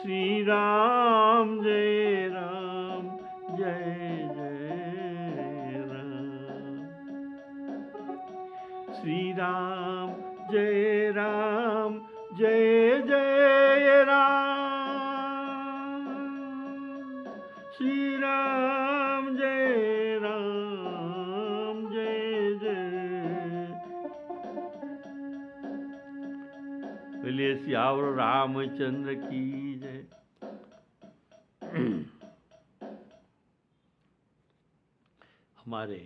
श्री राम जय राम जय जय राम। श्री राम जय राम जय जय राम। श्री राम जय राम जय जय। बोलिए सियावर रामचंद्र की जय। हमारे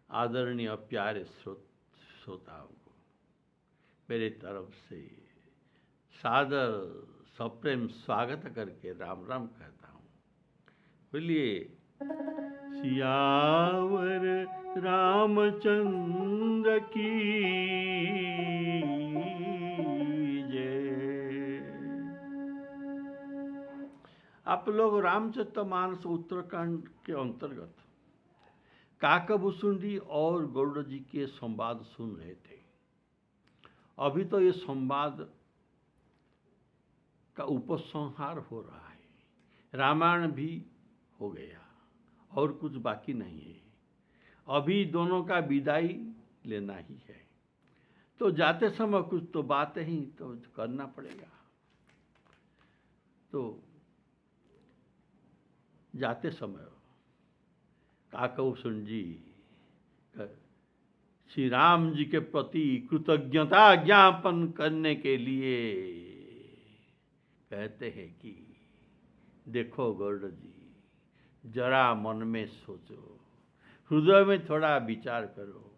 आदरणीय प्यारे श्रोताओं को मेरे तरफ से सादर सप्रेम स्वागत करके राम राम कहता हूँ। बोलिए सियावर रामचंद्र की जय। आप लोग रामचरितमानस उत्तरकांड के अंतर्गत काकभूषुंडी और गरुड़ जी के संवाद सुन रहे थे। अभी तो ये संवाद का उपसंहार हो रहा है। रामायण भी हो गया और कुछ बाकी नहीं है। अभी दोनों का विदाई लेना ही है। तो जाते समय कुछ तो बात ही तो करना पड़ेगा। तो जाते समय काकभूषुंड जी श्री राम जी के प्रति कृतज्ञता ज्ञापन करने के लिए कहते हैं कि देखो गरुड़ जी, जरा मन में सोचो, हृदय में थोड़ा विचार करो,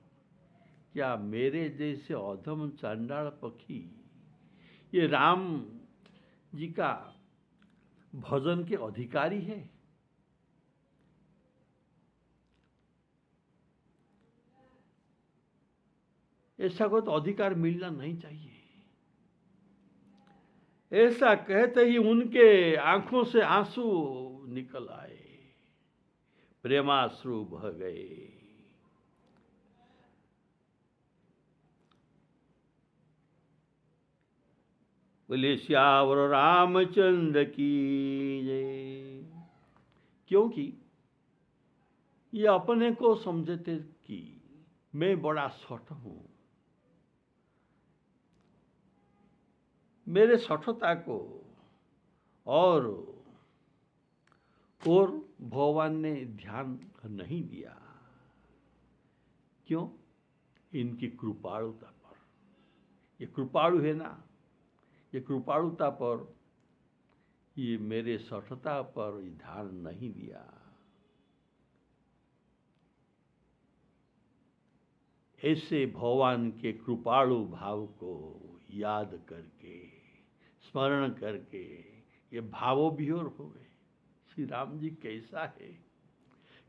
क्या मेरे जैसे अधम चांडाल पक्षी ये राम जी का भजन के अधिकारी है? ऐसा कोई तो अधिकार मिलना नहीं चाहिए। ऐसा कहते ही उनके आंखों से आंसू निकल आए, प्रेमाश्रु बह गए। बोले श्यावर रामचंद्र की जय। क्योंकि ये अपने को समझते कि मैं बड़ा सठ हूं। मेरे सठता को और भगवान ने ध्यान नहीं दिया। क्यों? इनकी कृपालुता पर। ये कृपालु है ना, ये कृपालुता पर, ये मेरे सठता पर ध्यान नहीं दिया। ऐसे भगवान के कृपालु भाव को याद करके, स्मरण करके ये भावोविह्वल हो गए। श्री राम जी कैसा है,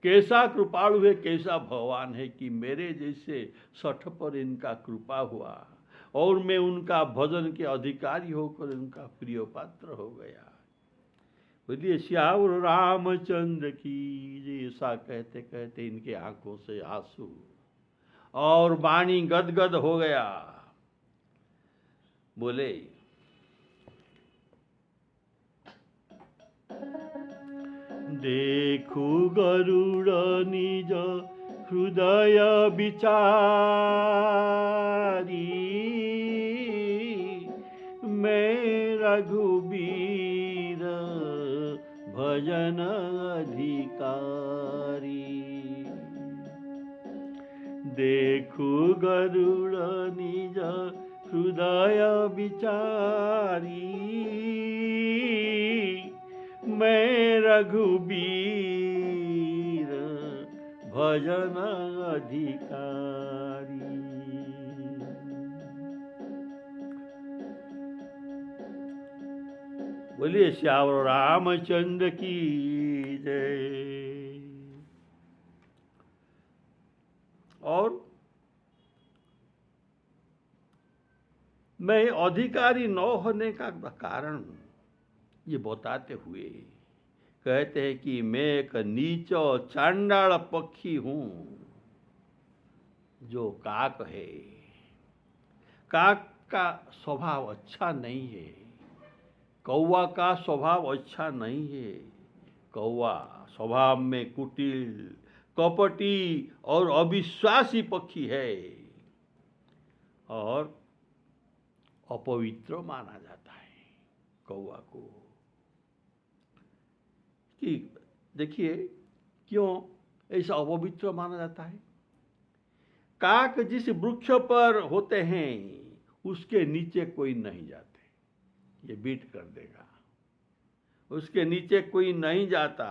कैसा कृपालु है, कैसा भगवान है कि मेरे जैसे सठ पर इनका कृपा हुआ और मैं उनका भजन के अधिकारी होकर उनका प्रिय पात्र हो गया। बोलिए श्यावर रामचंद्र की जय। ऐसा कहते कहते इनके आंखों से आंसू और वाणी गदगद हो गया। बोले देखु गरुड़ निज हृदय विचारी, मैं रघुबीर भजन अधिकारी। देखु गरुड़ निज हृदय विचारी, मैं रघुबीर भजन अधिकारी। बोलिए श्यावर रामचंद्र की जय। और मैं अधिकारी न होने का कारण ये बताते हुए कहते हैं कि मैं एक नीच चांडाल पक्षी हूं जो काक है। काक का स्वभाव अच्छा नहीं है। कौवा का स्वभाव अच्छा नहीं है। कौवा स्वभाव में कुटिल, कपटी और अविश्वासी पक्षी है और अपवित्र माना जाता है कौवा को। कि देखिए क्यों ऐसा अपवित्र माना जाता है। काक जिस वृक्ष पर होते हैं उसके नीचे कोई नहीं जाते, ये बीट कर देगा। उसके नीचे कोई नहीं जाता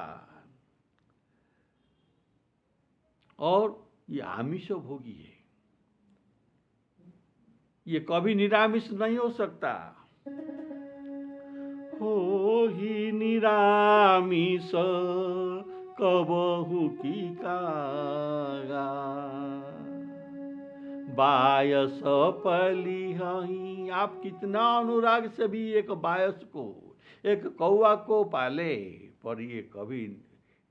और ये आमिष भोगी है, ये कभी निरामिष नहीं हो सकता। हो ही निरामिष कबहु की कागा, बायस पली हही। आप कितना अनुराग से भी एक बायस को, एक कौवा को पाले, पर ये कभी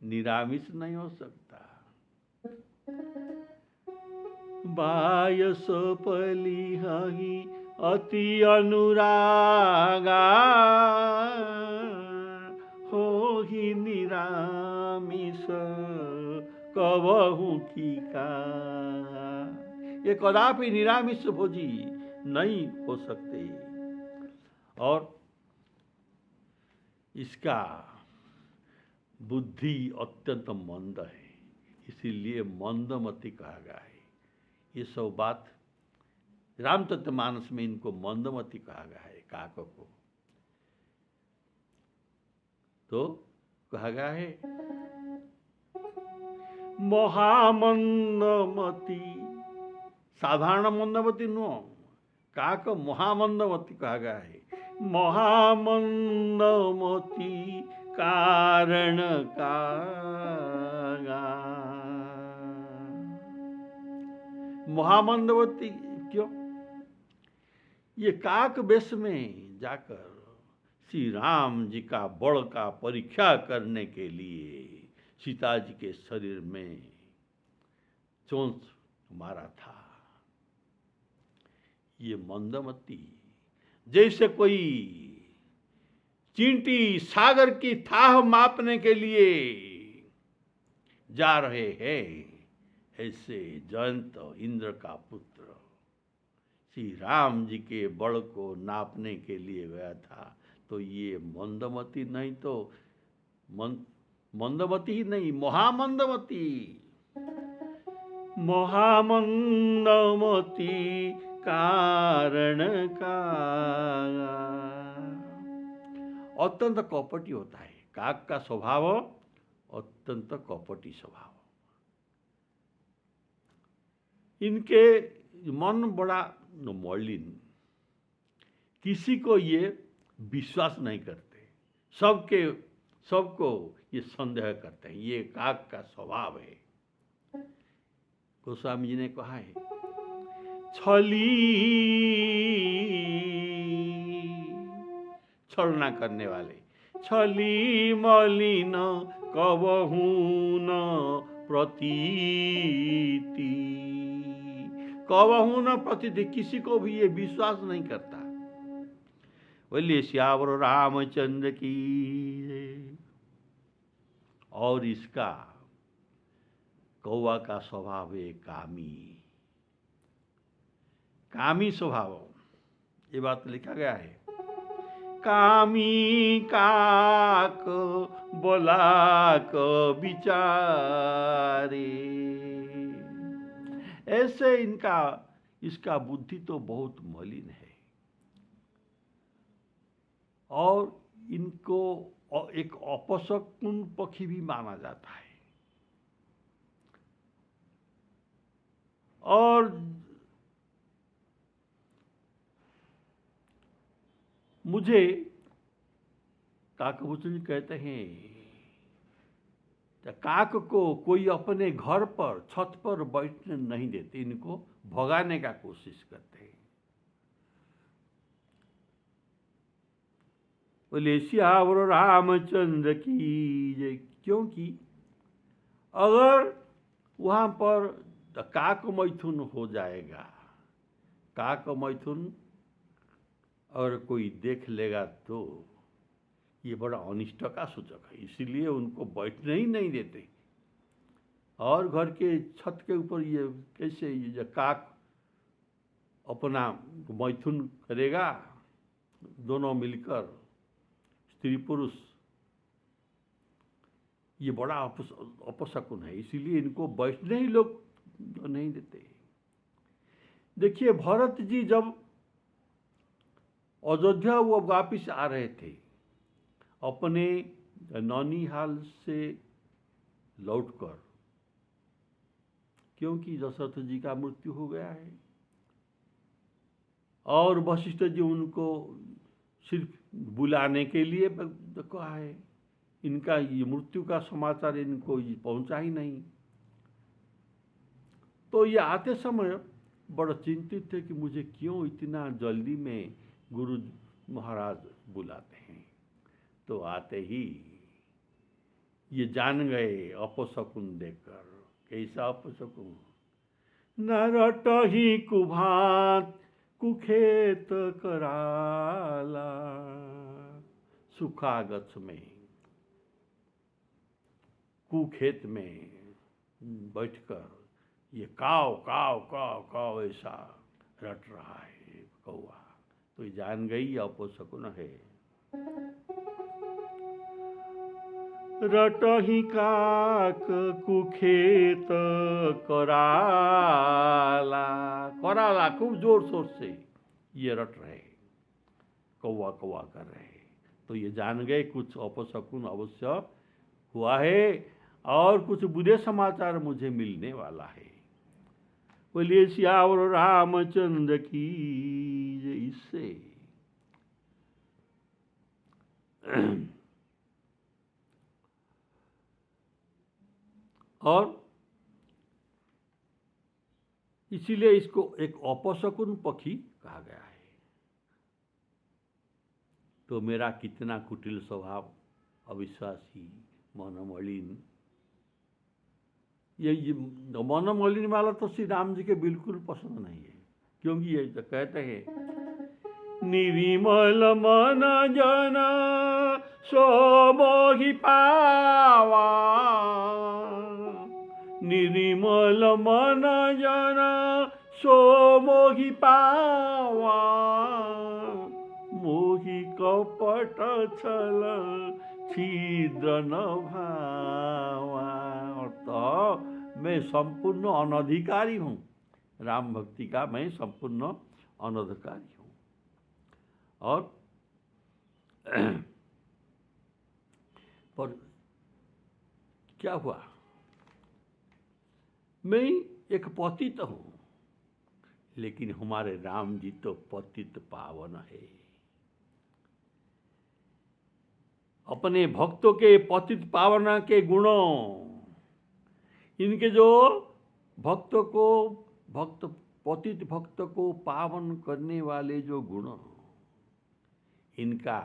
निरामिष नहीं हो सकता। बायस पली हही अति अनुरागा, हो ही निरामिष कबहु की का। ये कदापि निरामिष भोजी नहीं हो सकते और इसका बुद्धि अत्यंत मंद है, इसीलिए मंदमती कहा गया है। ये सब बात रामचरितमानस में इनको मंदमती कहा गया है काक को। तो कहा गया है महामंदमती, साधारण मंदमती नो, काक महामंदमती कहा गया है। महामंदमती कारण कागा। महामंदवती क्यों? ये काक वेश में जाकर श्री राम जी का बल का परीक्षा करने के लिए सीता जी के शरीर में चोंच मारा था। ये मंदमती जैसे कोई चींटी सागर की थाह मापने के लिए जा रहे हैं, ऐसे जयंत इंद्र का पुत्र श्री राम जी के बल को नापने के लिए गया था। तो ये मंदमती नहीं तो मंदमती ही नहीं, महामंदमती। महामंदमती कारण का अत्यंत कपटी होता है। काक का स्वभाव अत्यंत कपटी स्वभाव। इनके मन बड़ा मलिन, किसी को ये विश्वास नहीं करते, सबको ये संदेह करते हैं। ये काक का स्वभाव है। गोस्वामी जी ने कहा है छलना करने वाले, छली मलिन कबहू न प्रतीति, कबहू न प्रतीति, किसी को भी ये विश्वास नहीं करता। बोलिए श्यावर रामचंद्र की। और इसका कौवा का स्वभाव है कामी स्वभाव। ये बात लिखा गया है। कामी काक बोलाक विचारे। ऐसे इसका बुद्धि तो बहुत मलिन है और इनको एक अपशकुन पक्षी भी माना जाता है। और मुझे काकभूषण कहते हैं, काक को कोई अपने घर पर छत पर बैठने नहीं देते, इनको भगाने का कोशिश करते हैं। बोले श्यावर रामचंद्र की जय। क्योंकि अगर वहां पर काक मैथुन हो जाएगा, काक मैथुन और कोई देख लेगा तो ये बड़ा अनिष्ट का सूचक है, इसीलिए उनको बैठने ही नहीं देते। और घर के छत के ऊपर ये कैसे ये जो काक अपना मैथुन करेगा, दोनों मिलकर स्त्री पुरुष, ये बड़ा अपशकुन है, इसीलिए इनको बैठने ही लोग नहीं देते। देखिए भरत जी जब अयोध्या वो वापिस आ रहे थे अपने नौनिहाल से लौटकर, क्योंकि दशरथ जी का मृत्यु हो गया है और वशिष्ठ जी उनको सिर्फ बुलाने के लिए कहा है, इनका ये मृत्यु का समाचार इनको पहुंचा ही नहीं। तो ये आते समय बड़ा चिंतित थे कि मुझे क्यों इतना जल्दी में गुरु महाराज बुलाते हैं। तो आते ही ये जान गए अपशकुन देखकर। कैसा अपशकुन? न रटहि कुभात कुखेत कराला। सूखा गछ में कुखेत में बैठकर ये काव काव काव काव ऐसा रट रहा है कौआ। तो ये जान गई अपशकुन है। रटहि काक कुखेत कराला। कराला खूब जोर शोर से ये रट रहे, कौआ कौआ कर रहे। तो ये जान गए कुछ अपशकुन अवश्य हुआ है और कुछ बुरे समाचार मुझे मिलने वाला है। बोलिए सियावर रामचंद्र की जय। इससे और इसीलिए इसको एक अपशकुन पक्षी कहा गया है। तो मेरा कितना कुटिल स्वभाव, अविश्वासी, मनमलिन, ये मनमलिन वाला तो श्री राम जी के बिल्कुल पसंद नहीं है, क्योंकि ये तो कहते हैं निर्मल मन जन सो मोहि पावा। निर्मल मन जन सो मोहि पावा। मोहि कपट छल छिद्र न भावा। तो मैं संपूर्ण अनधिकारी हूँ, राम भक्ति का मैं संपूर्ण अनधिकारी हूँ। और पर क्या हुआ, मैं एक पतित हूँ, लेकिन हमारे राम जी तो पतित पावन है। अपने भक्तों के पतित पावना के गुणों, इनके जो भक्तों को पतित भक्त को पावन करने वाले जो गुण, इनका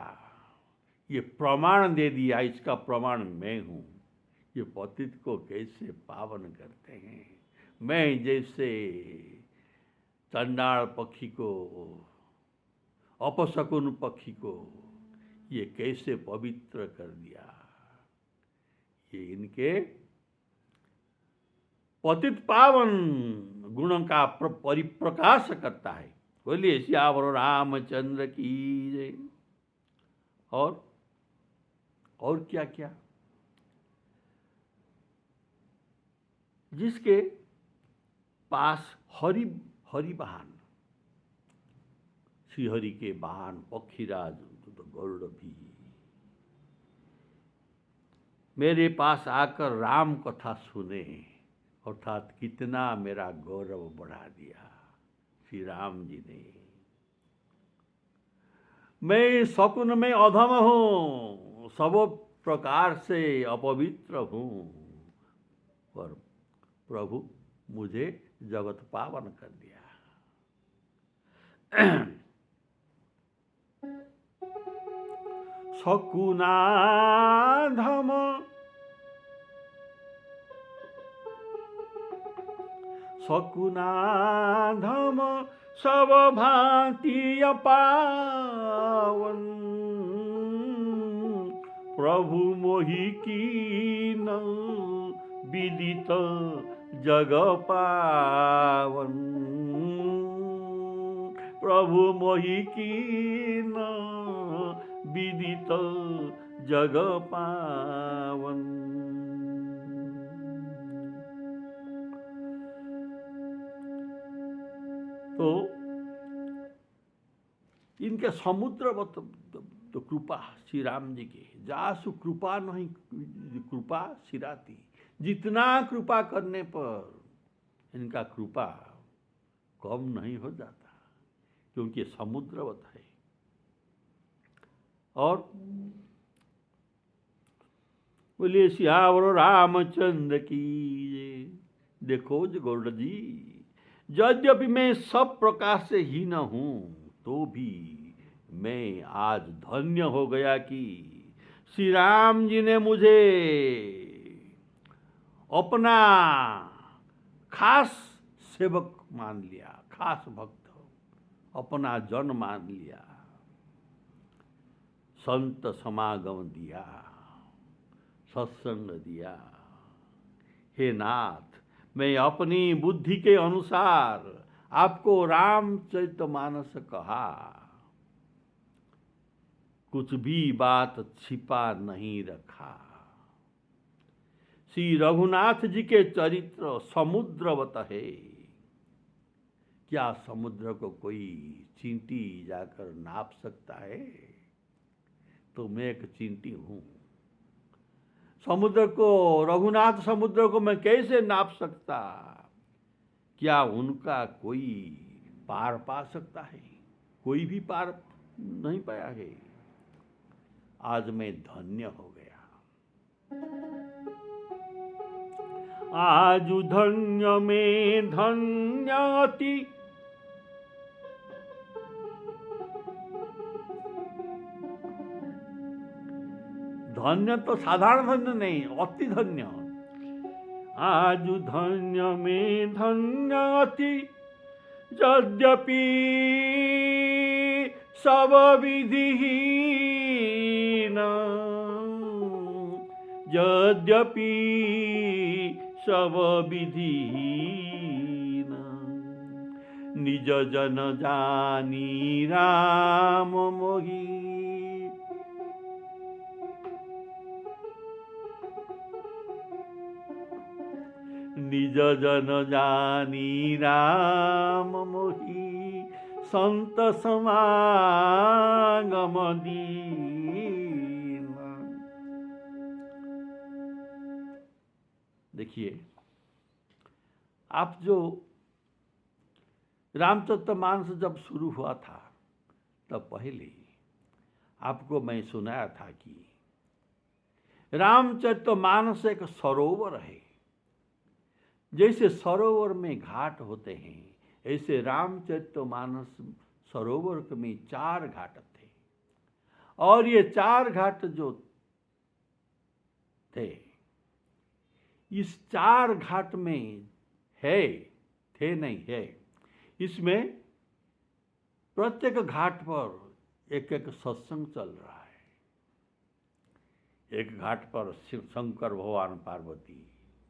ये प्रमाण दे दिया। इसका प्रमाण मैं हूँ। ये पतित को कैसे पावन करते हैं। मैं जैसे चंडाल पक्षी को, अपशकुन पक्षी को ये कैसे पवित्र कर दिया। ये इनके पतित पावन गुणों का परिप्रकाश करता है। बोलिए सियावर रामचंद्र की जय। और क्या क्या, जिसके पास हरि वाहन, श्रीहरि के वाहन पक्षीराज तो गरुड़ भी मेरे पास आकर राम कथा सुने, अर्थात कितना मेरा गौरव बढ़ा दिया श्री राम जी ने। मैं शकुन में अधम हूँ, सब प्रकार से अपवित्र हूँ, पर प्रभु मुझे जगत पावन कर दिया। शकुनाधम शकुनाधम सब भांति पावन। प्रभु मोहि कीन विदित जग पावन। प्रभु मोहि कीन विदित जग पावन। तो इनके समुद्रवत तो कृपा श्री राम जी की, जासु कृपा नहीं कृपा सिराती। जितना कृपा करने पर इनका कृपा कम नहीं हो जाता, क्योंकि समुद्रवत है। और बोलिए सियावर रामचंद्र की। देखो जो गौड़ जी, यद्यपि मैं सब प्रकार से हीन हूं, तो भी मैं आज धन्य हो गया कि श्री राम जी ने मुझे अपना खास सेवक मान लिया, खास भक्त, अपना जन मान लिया, संत समागम दिया, सत्संग दिया। हे नाथ, मैं अपनी बुद्धि के अनुसार आपको रामचरितमानस कहा, कुछ भी बात छिपा नहीं रखा। श्री रघुनाथ जी के चरित्र समुद्रवत है। क्या समुद्र को कोई चींटी जाकर नाप सकता है? तो मैं एक चींटी हूं। समुद्र को, रघुनाथ समुद्र को मैं कैसे नाप सकता? क्या उनका कोई पार पा सकता है? कोई भी पार नहीं पाया है। आज मैं धन्य हो गया। आज धन्य में धन्यति, धन्य तो साधारण धन्य नहीं, अति धन्य। आज धन्य में धन्यति, यद्यपि सब विधिहीन, यद्यपि सब विधिहीन। निज जन जानी राम मोहि, निज जन जानी राम मोहि, संत समागम दीन। देखिए, आप जो रामचरितमानस जब शुरू हुआ था, तब पहले आपको मैं सुनाया था कि रामचरितमानस एक सरोवर है। जैसे सरोवर में घाट होते हैं, ऐसे रामचरितमानस सरोवर में 4 घाट थे। और ये 4 घाट जो थे, इस 4 घाट में थे नहीं है, इसमें प्रत्येक घाट पर एक एक सत्संग चल रहा है। एक घाट पर शंकर भगवान पार्वती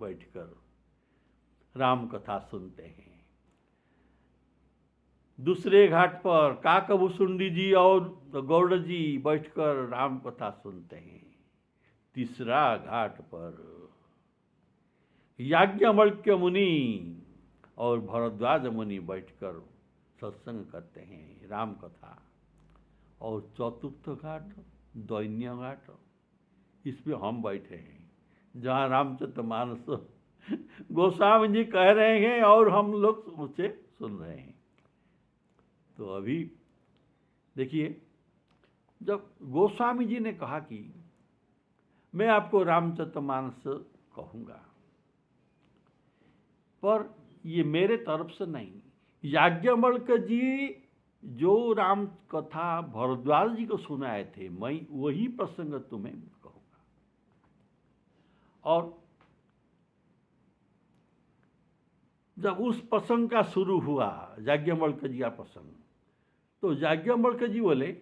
बैठकर राम कथा सुनते हैं। दूसरे घाट पर काकभूषुंडी जी और गौड़ जी बैठकर राम कथा सुनते हैं। तीसरा घाट पर याज्ञवल्क्य मुनि और भरद्वाज मुनि बैठकर सत्संग करते हैं, राम कथा। और चतुर्थ घाट दैन्य घाट, इसमें हम बैठे हैं, जहाँ रामचरितमानस गोस्वामी जी कह रहे हैं और हम लोग उसे सुन रहे हैं। तो अभी देखिए, जब गोस्वामी जी ने कहा कि मैं आपको रामचरितमानस कहूँगा, पर ये मेरे तरफ से नहीं, याज्ञवल्क्य जी जो राम कथा भरद्वाज जी को सुनाए थे, मैं वही प्रसंग तुम्हें कहूँगा। और जब उस प्रसंग का शुरू हुआ, याज्ञवल्क्य जी का प्रसंग, तो याज्ञवल्क्य जी बोले,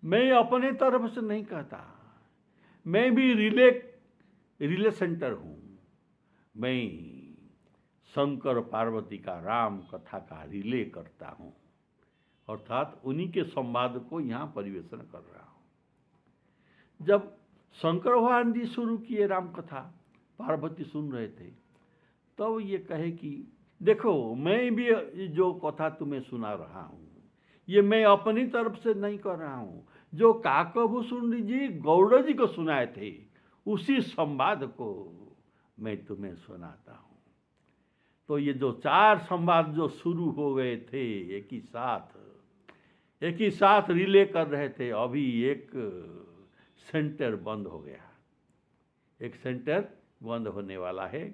मैं अपने तरफ से नहीं कहता, मैं भी रिले सेंटर हूँ। मैं शंकर पार्वती का राम कथा का रिले करता हूँ, अर्थात उन्हीं के संवाद को यहाँ परिवेशन कर रहा हूँ। जब शंकर भगवान जी शुरू किए राम कथा, पार्वती सुन रहे थे, तब ये कहे कि देखो मैं भी जो कथा तुम्हें सुना रहा हूँ, ये मैं अपनी तरफ से नहीं कर रहा हूँ, जो काकभूषुंडी जी गौड़ जी को सुनाए थे उसी संवाद को मैं तुम्हें सुनाता हूँ। तो ये जो 4 संवाद जो शुरू हो गए थे एक ही साथ रिले कर रहे थे, अभी एक सेंटर बंद हो गया। एक सेंटर बंद होने वाला है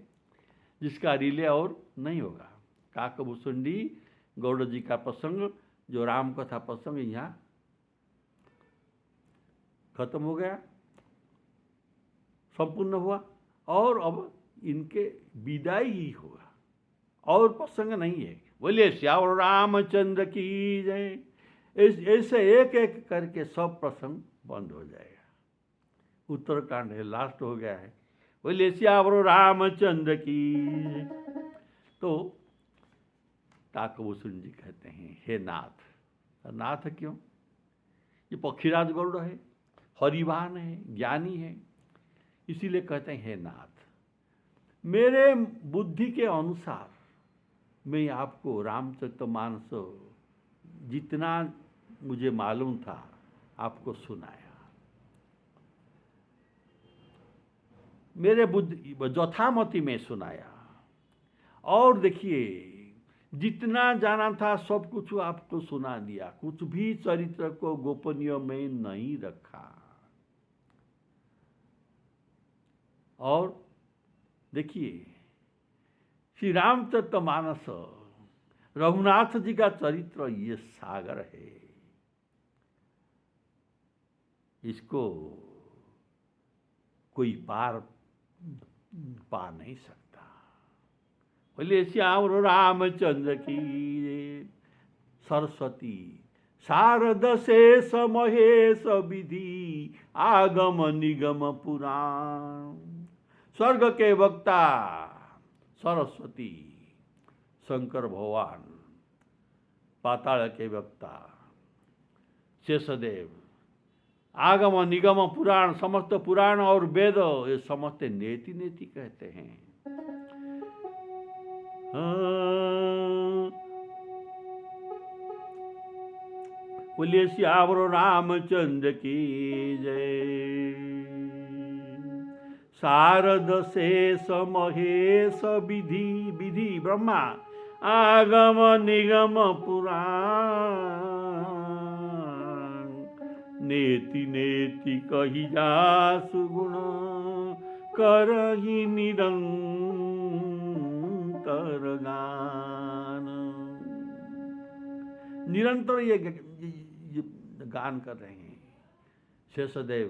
जिसका रिले और नहीं होगा। काकभूषुंडी गौड़ जी का प्रसंग, जो राम कथा प्रसंग, यहाँ खत्म हो गया, संपूर्ण हुआ, और अब इनके विदाई ही होगा, और प्रसंग नहीं है। बोलिए श्यावर रामचंद्र की जय। ऐसे एक एक करके सब प्रसंग बंद हो जाएगा। उत्तरकांड है, लास्ट हो गया है। बोलिए श्यावर रामचंद्र की। तो काकभूषुंडी जी कहते हैं, हे नाथ। नाथ क्यों? ये पक्षीराज गौड़ है, हरिवान है, ज्ञानी है, इसीलिए कहते हैं हे नाथ। मेरे बुद्धि के अनुसार मैं आपको रामचरितमानस जितना मुझे मालूम था आपको सुनाया। मेरे बुद्धि जथामति में सुनाया, और देखिए जितना जाना था सब कुछ आपको सुना दिया, कुछ भी चरित्र को गोपनीय में नहीं रखा। और देखिए श्री रामचरितमानस रघुनाथ जी का चरित्र ये सागर है, इसको कोई पार पा नहीं सकता। बोलिए श्याम रामचंद्र की। सरस्वती शारद शेष महेश विधि आगम निगम पुराण। स्वर्ग के वक्ता सरस्वती शंकर भगवान, पाताल के वक्ता शेषदेव, आगम निगम पुराण, समस्त पुराण और वेद ये समस्त नेति नेति कहते हैं। बोलिए श्यावर रामचंद्र की जय। शारद शेष महेश विधि ब्रह्मा आगम निगम पुराण। नेति नेति कही जासु गुण करहि निरंतर गान। निरंतर ये गान कर रहे हैं। शेषदेव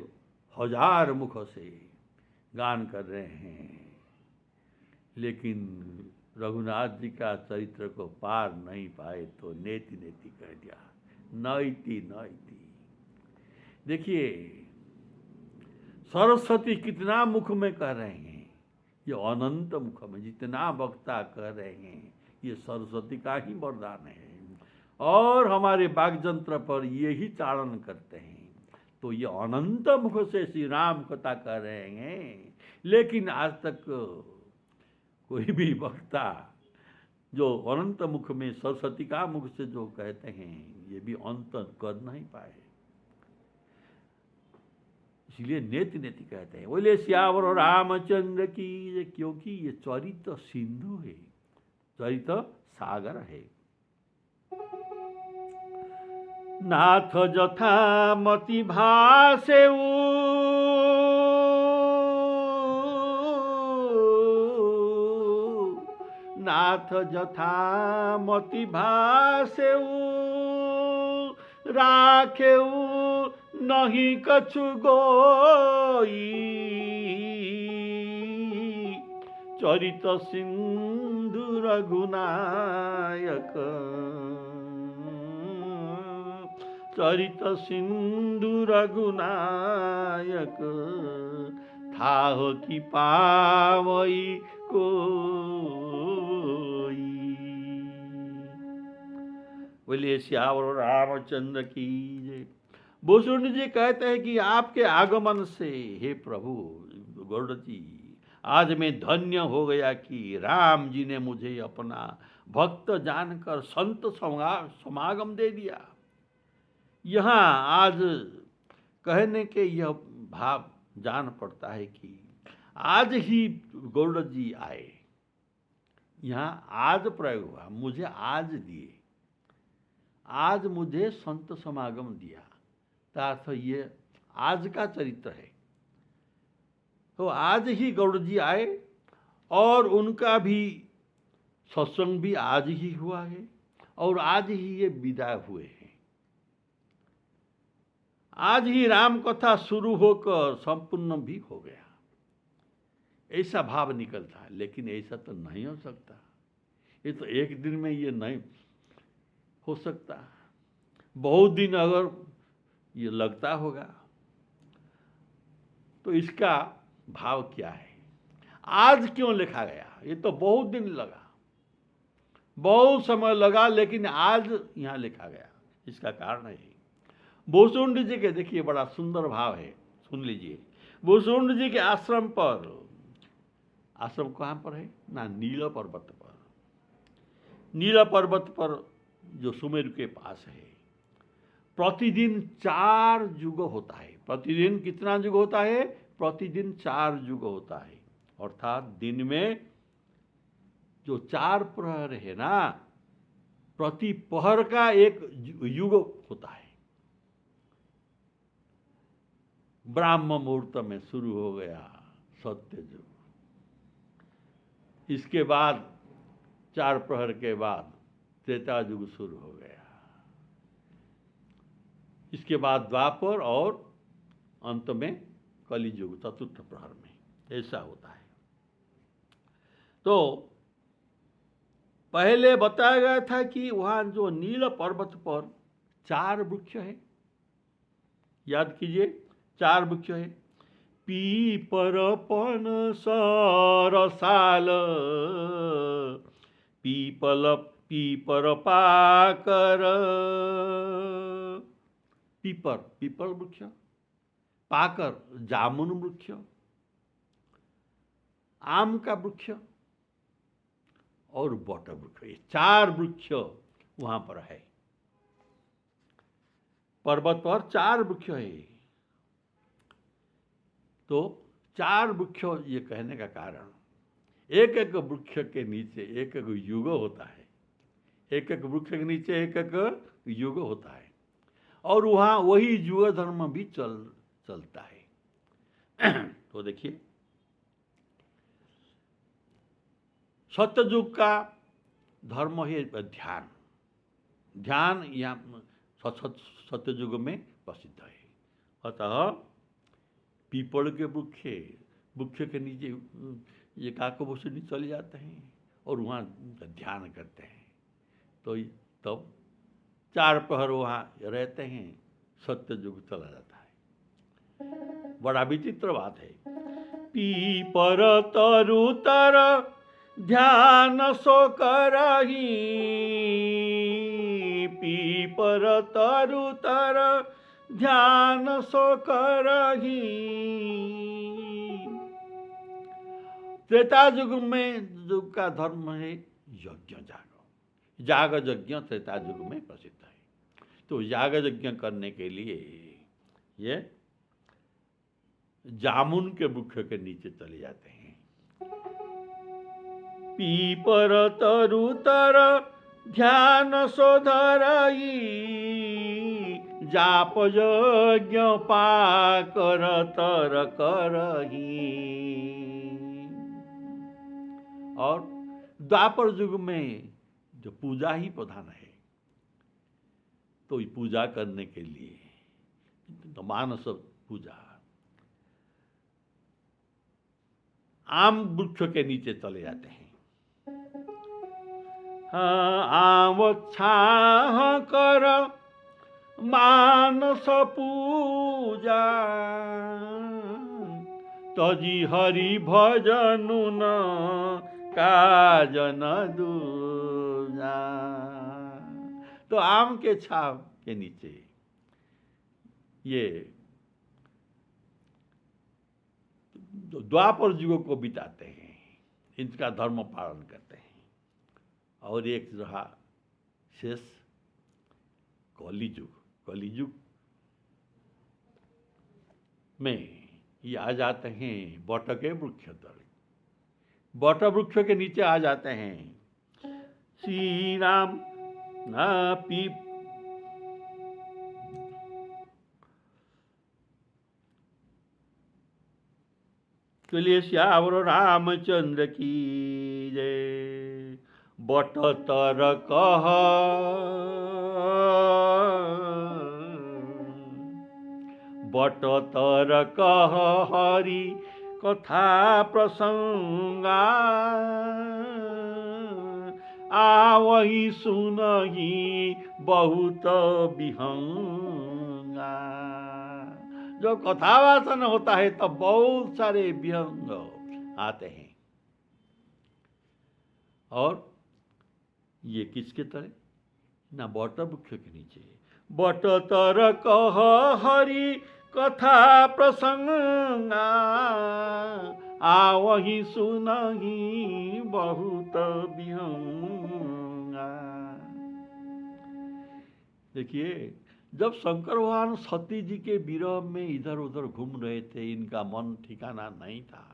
1000 मुख से गान कर रहे हैं, लेकिन रघुनाथ जी का चरित्र को पार नहीं पाए तो नेति नेति कह दिया, नैति नैति। देखिए सरस्वती कितना मुख में कह रहे हैं, ये अनंत मुख में जितना वक्ता कह रहे हैं ये सरस्वती का ही वरदान है, और हमारे वाग्यंत्र पर यही ताड़न करते हैं। तो ये अनंत मुख से श्री राम कथा कर रहे हैं, लेकिन आज तक कोई भी वक्ता जो अनंत मुख में सरस्वती का मुख से जो कहते हैं ये भी अंत कर नहीं पाए, इसलिए नेति नेति कहते हैं। बोले श्यावर रामचंद्र की, क्योंकि ये चरित्र सिंधु है, चरित्र सागर है। नाथ जथा मति भासेउ, नाथ जथा मति भासेउ, राखेउ नहीं कछु गोई। चरित सिंधु रघुनायक चरित सिंधु रघुनायक, थाह कि पावई कोई। बोलिए सियावर रामचंद्र की जय। भूषुंड जी कहते हैं कि आपके आगमन से हे प्रभु गरुड़ जी, आज मैं धन्य हो गया कि राम जी ने मुझे अपना भक्त जानकर संत समागम दे दिया। यहाँ आज कहने के यह भाव जान पड़ता है कि आज ही गरुड़ जी आए। यहाँ आज प्रयोग हुआ, मुझे आज दिए, आज मुझे संत समागम दिया, अर्थ ये आज का चरित्र है। तो आज ही गरुड़ जी आए और उनका भी सत्संग भी आज ही हुआ है और आज ही ये विदाई हुए हैं। आज ही राम कथा शुरू होकर संपूर्ण भी हो गया, ऐसा भाव निकलता है। लेकिन ऐसा तो नहीं हो सकता, ये तो एक दिन में ये नहीं हो सकता, बहुत दिन अगर ये लगता होगा। तो इसका भाव क्या है, आज क्यों लिखा गया? ये तो बहुत दिन लगा, बहुत समय लगा, लेकिन आज यहाँ लिखा गया। इसका कारण है भूषुंड जी के, देखिए बड़ा सुंदर भाव है, सुन लीजिए। भूषुंड जी के आश्रम पर, आश्रम कहाँ पर है ना, नीला पर्वत पर, नीला पर्वत पर जो सुमेरु के पास है, प्रतिदिन 4 युग होता है। प्रतिदिन कितना युग होता है? प्रतिदिन 4 युग होता है। अर्थात दिन में जो 4 प्रहर है ना, प्रति पहर का एक युग होता है। ब्राह्म मुहूर्त में शुरू हो गया सत्य युग, इसके बाद 4 प्रहर के बाद त्रेता युग शुरू हो गया, इसके बाद द्वापर और अंत में कली युग चतुर्थ प्रहर में, ऐसा होता है। तो पहले बताया गया था कि वहाँ जो नील पर्वत पर 4 वृक्ष है, याद कीजिए 4 वृक्ष है। पीपर पनस रसाल, पीपर पाकर, पीपर वृक्ष, पाकर जामुन वृक्ष, आम का वृक्ष और बट वृक्ष, ये 4 वृक्ष वहां पर है। पर्वत पर 4 वृक्ष है। तो 4 वृक्ष ये कहने का कारण, एक एक वृक्ष के नीचे एक एक युग होता है, एक एक वृक्ष के नीचे एक एक युग होता है, और वहाँ वही युग धर्म भी चलता है। तो देखिए सत्ययुग का धर्म है ध्यान। ध्यान यहाँ सत्ययुग में प्रसिद्ध है। अतः पीपल के वृक्ष के नीचे ये काकभूषणी चले जाते हैं और वहाँ ध्यान करते हैं। तो तब 4 प्रहर वहाँ रहते हैं, सत्ययुग चला जाता है। बड़ा विचित्र बात है। पीपर तरुतर ध्यान सो करही, पीपर तरुतर ध्यान सो करही। त्रेता युग में युग का धर्म है यज्ञ जाग यज्ञ त्रेता युग में प्रसिद्ध है। तो याग यज्ञ करने के लिए ये जामुन के वृक्ष के नीचे चले जाते हैं। पीपर तरुतर ध्यान सोधरई, जाप यज्ञ पाकर तर करही। और द्वापर युग में जो पूजा ही प्रधान है, तो पूजा करने के लिए तो मानस पूजा आम वृक्ष के नीचे चले जाते हैं। आम छाह कर मानस पूजा, तजी हरि भजनु न काज न दूजा। तो आम के छाव के नीचे ये द्वापर युगों को बिताते हैं, इनका धर्म पालन करते हैं। और एक रहा शेष कलियुग। कलियुग में ये आ जाते हैं बट के वृक्ष तले। बट वृक्ष के नीचे आ जाते हैं श्री राम पीप चलिए श्यावर रामचंद्र की जय। बट तर कह बट तर कह हरि कथा प्रसंगा, आवही सुनही बहुत विहंगा। जो कथावाचन होता है तब बहुत सारे विहंग आते हैं। और ये किसके तरह ना बट वृक्ष के नीचे। बट तर कह हरि कथा प्रसंगा, आवही सुनही बहुत विहंगा। देखिए, जब शंकर भगवान सती जी के विरह में इधर उधर घूम रहे थे, इनका मन ठिकाना नहीं था,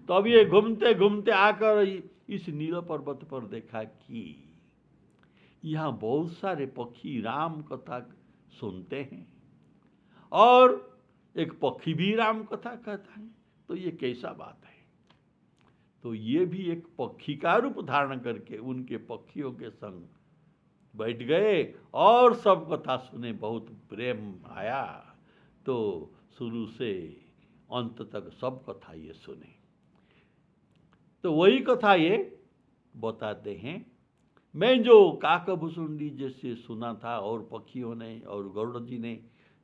तो अब ये घूमते घूमते आकर इस नील पर्वत पर देखा कि यहाँ बहुत सारे पक्षी राम कथा सुनते हैं और एक पक्षी भी राम कथा कहता है। तो ये कैसा बात है। तो ये भी एक पक्षी का रूप धारण करके उनके पक्षियों के संग बैठ गए और सब कथा सुने। बहुत प्रेम आया तो शुरू से अंत तक सब कथा ये सुने। तो वही कथा ये बताते हैं। मैं जो काकभुसुंडी जैसे सुना था और पक्षियों ने और गरुड़ जी ने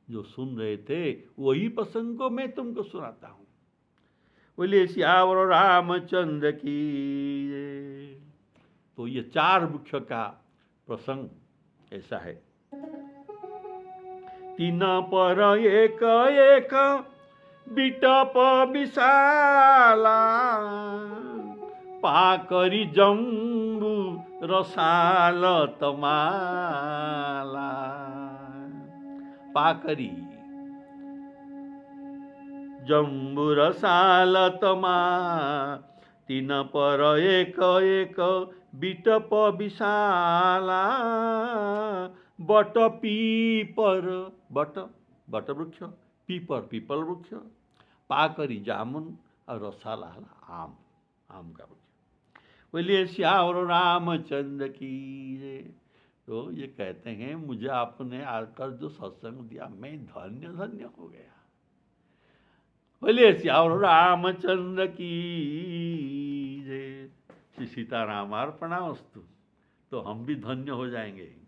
जो सुन रहे थे, वही प्रसंग को मैं तुमको सुनाता हूँ। बोलिए श्यावर रामचंद्र की। तो ये 4 वृक्ष का प्रसंग ऐसा है। तीन पर एक एक बिटप विशाला, पाकरी जम्बू रसाल तमाला। पाकरी जम्बू रसाल तमा, तीन पर एक एक बिटप विशाला। बट पीपर बट बट वृक्ष, पीपर पीपल वृक्ष, पाकरी जामुन और रसाला आम, आम का वृक्ष। बोलिए श्यावर रामचंद्र की जय। तो ये कहते हैं मुझे आपने आकर जो सत्संग दिया मैं धन्य धन्य हो गया। बोलिए श्यावर रामचंद्र की जय। श्री सीताराम अर्पणामस्तु। तो हम भी धन्य हो जाएंगे।